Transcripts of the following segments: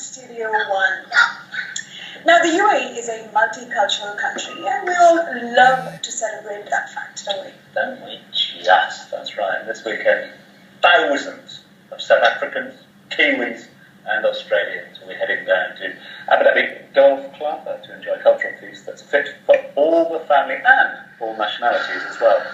Studio One. Now, the UAE is a multicultural country, and we all love to celebrate that fact, don't we? Don't we just? That's right. This weekend, thousands of South Africans, Kiwis, and Australians will be heading down to Abu Dhabi Golf Club to enjoy a cultural feast that's fit for all the family and all nationalities as well.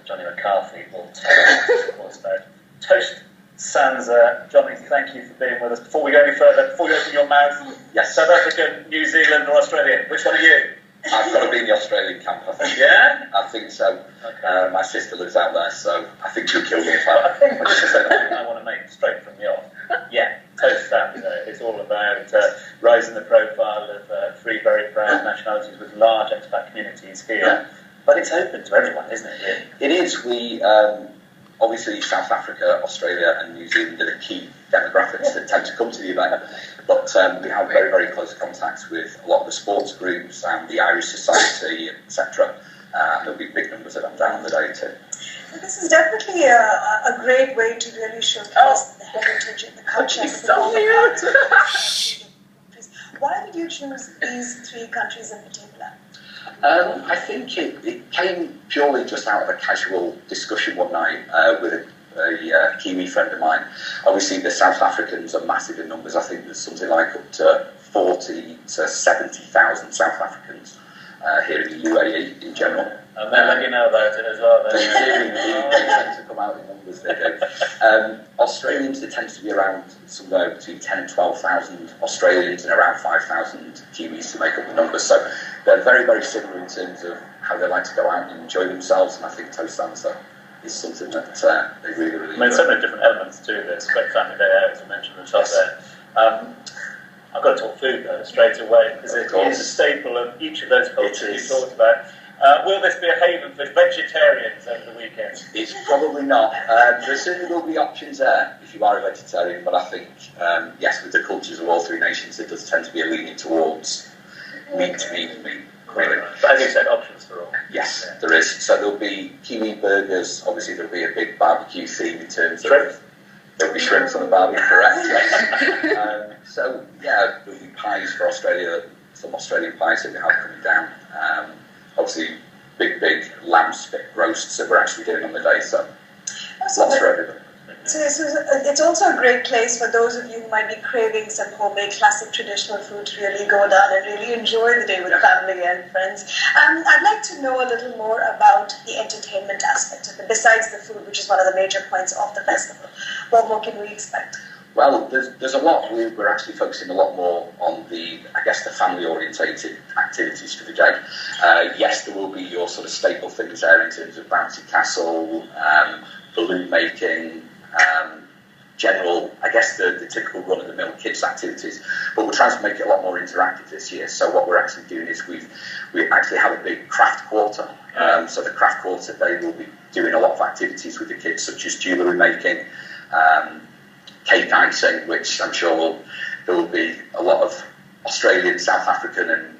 Jonny McCarthy will tell us, of course, about Toast Sansa. Jonny, thank you for being with us. Before we go any further, before you open your mouth, yes, South African, New Zealand, or Australian, which one are you? I've got to be in the Australian camp, I think. Yeah? I think so. Okay. My sister lives out there, so I think you'll kill me if I... I think I want to make straight from the off. Yeah, Toast Sansa is all about rising the profile of three very proud nationalities with large expat communities here. But it's open to everyone, isn't it? Really? It is. We obviously South Africa, Australia, and New Zealand are the key demographics that tend to come to the event. But we have very, very close contacts with a lot of the sports groups and the Irish Society, etc. There'll be big numbers of them down on the day too. This is definitely a great way to really showcase the heritage and the culture. Why did you choose these three countries in particular? I think it came purely just out of a casual discussion one night with a Kiwi friend of mine. Obviously, the South Africans are massive in numbers. I think there's something like up to 40 to 70,000 South Africans here in the UAE in general. And they'll let you know about it as well. They tend to come out in numbers, they do. Australians, there tends to be around somewhere between 10 and 12,000 Australians and around 5,000 Kiwis to make up the numbers. So they're very, very similar in terms of how they like to go out and enjoy themselves. And I think Toast Sansa is something that they really, really enjoy. So many different elements to this. Great family day out, as you mentioned at the top there. I've got to talk food, though, straight away, because it is a staple of each of those cultures you talked about. Will this be a haven for vegetarians over the weekend? It's probably not. There certainly will be options there if you are a vegetarian, but I think, yes, with the cultures of all three nations, there does tend to be a leaning towards meat. Really. But as you said, options for all. Yes, there is. So there'll be Kiwi burgers. Obviously, there'll be a big barbecue theme in terms of... There'll be shrimps on the barbecue, correct? Yes. So, yeah, there'll be pies for Australia, some Australian pies that we have coming down. Obviously, big lamb spit roasts that we're actually doing on the day, so lots for everybody. So it's also a great place for those of you who might be craving some homemade classic traditional food to really go down and really enjoy the day with family and friends. I'd like to know a little more about the entertainment aspect of it, besides the food, which is one of the major points of the festival. What more can we expect? Well, there's a lot. We're actually focusing a lot more on the family-orientated activities for the day. Yes, there will be your sort of staple things there in terms of bouncy castle, balloon making, general, the typical run-of-the-mill kids activities. But we're trying to make it a lot more interactive this year. So what we're actually doing is we actually have a big craft quarter. So the craft quarter, they will be doing a lot of activities with the kids, such as jewellery making, cake icing, which I'm sure there will be a lot of Australian, South African and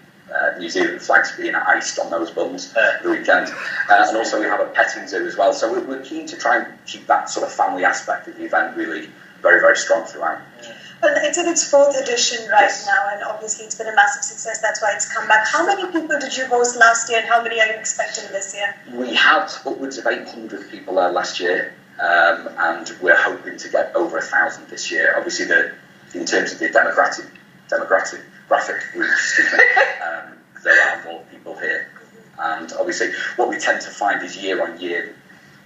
New Zealand flags being iced on those buns the weekend. And also we have a petting zoo as well. So we're keen to try and keep that sort of family aspect of the event really very, very strong throughout. Well, it's in its fourth edition now, and obviously it's been a massive success. That's why it's come back. How many people did you host last year, and how many are you expecting this year? We had upwards of 800 people there last year. And we're hoping to get over 1,000 this year. Obviously, in terms of the demographic groups, there are more people here. And obviously, what we tend to find is year on year,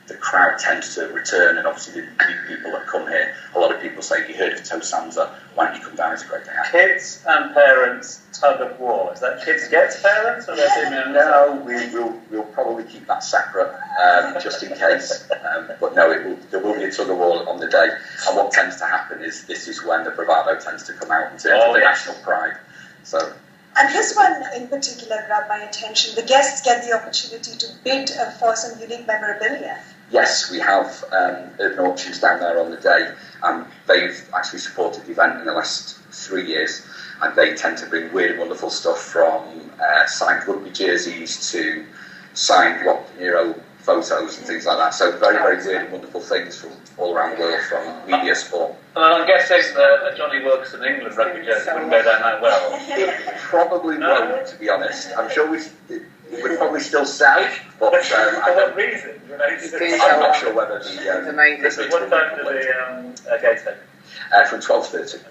the crowd tends to return, and obviously the new people that come here, a lot of people say, you heard of Toast Sansa, why don't you come down, it's a great day out. Kids and parents tug of war. Is that kids get parents? Or No, we'll probably keep that separate, just in case. But no, there will be a tug of war on the day. And what tends to happen is this is when the bravado tends to come out in terms of the national pride. So. And this one in particular grabbed my attention. The guests get the opportunity to bid for some unique memorabilia. Yes, we have urban auctions down there on the day. They've actually supported the event in the last 3 years, and they tend to bring weird and wonderful stuff from signed rugby jerseys to signed Rock De Niro photos and things like that. So very, very weird and wonderful things from all around the world, from media, sport. I'm guessing that Johnny Wilkes in England rugby jersey wouldn't go down that well. It probably won't, to be honest. I'm sure it would probably still sell, but for what reason? I'm not sure whether the... What time do the gates open? From 12:30.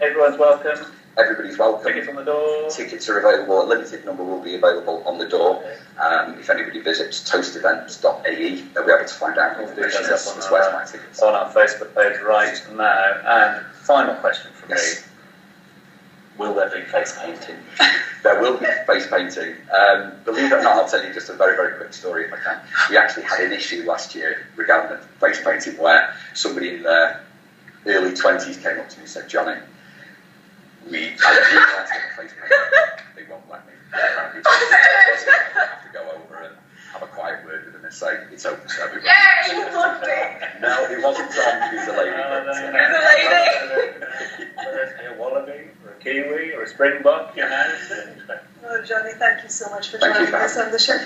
Everyone's welcome. Everybody's welcome. Tickets on the door. Tickets are available. A limited number will be available on the door. If anybody visits toastevents.ae, they'll be able to find out information as to where to buy tickets. On our Facebook page right now. And final question from me. Will there be face painting? There will be face painting. Believe it or not, I'll tell you just a very, very quick story if I can. We actually had an issue last year regarding the face painting where somebody in their early 20s came up to me and said, Johnny, I don't really want to get a face painting. They won't let me. I have to go over and have a quiet word with them and say, it's open to everybody. No, it wasn't Tom, he was a lady. Whether it's a wallaby, or a kiwi, or a springbok, you know. Oh, Johnny, thank you so much for joining us on the show.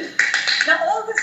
Now, all this